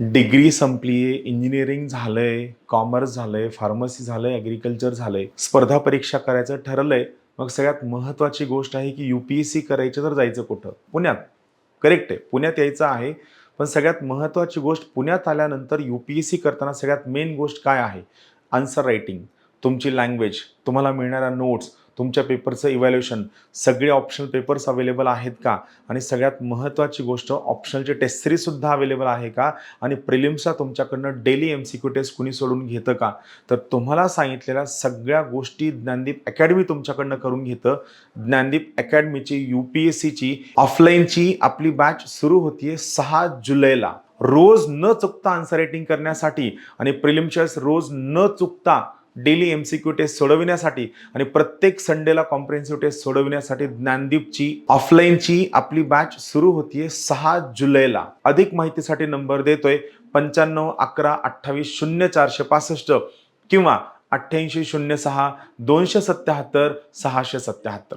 Degree संपली आहे, engineering झालंय, कॉमर्स झालंय, फार्मसी झालंय, ॲग्रिकल्चर झालंय, स्पर्धा परीक्षा करायचं ठरलंय. मग सगळ्यात महत्त्वाची गोष्ट आहे की यू-पी-एस-सी करायची तर जायचं कुठं? पुण्यात. करेक्ट आहे. पुण्यात यायचं आहे. पण सगळ्यात महत्त्वाची गोष्ट पुण्यात आल्यानंतर यू-पी-एस-सी करताना सगळ्यात मेन गोष्ट काय आहे? आन्सर रायटिंग, तुमची लँग्वेज, तुम्हाला मिळणाऱ्या नोट्स, तुमच्या पेपरचं इव्हॅल्युएशन, सगळे ऑप्शनल पेपर्स अवेलेबल आहेत का? आणि सगळ्यात महत्त्वाची गोष्ट ऑप्शनलची टेस्ट सीरीजसुद्धा अवेलेबल आहे का? आणि प्रिलिम्सचा तुमच्याकडनं डेली एम-सी-क्यू टेस्ट कुणी सोडून घेतं का? तर तुम्हाला सांगितलेल्या सगळ्या गोष्टी ज्ञानदीप अकॅडमी तुमच्याकडनं करून घेतं. ज्ञानदीप अकॅडमीची यू-पी-एस-सीची ऑफलाईनची आपली बॅच सुरू होतीये 6 जुलैला. रोज न चुकता आन्सर रायटिंग करण्यासाठी आणि प्रिलिम्सच्या रोज न चुकता डेली एम-सी-क्यू टेस्ट सोडविण्यासाठी आणि प्रत्येक संडेला कॉम्प्रिहेन्सिव्ह टेस्ट सोडविण्यासाठी ज्ञानदीपची ऑफलाईनची आपली बॅच सुरू होतीये 6 जुलैला. अधिक माहितीसाठी नंबर देतोय 95 11 28 0465 किंवा 88 06 277 677.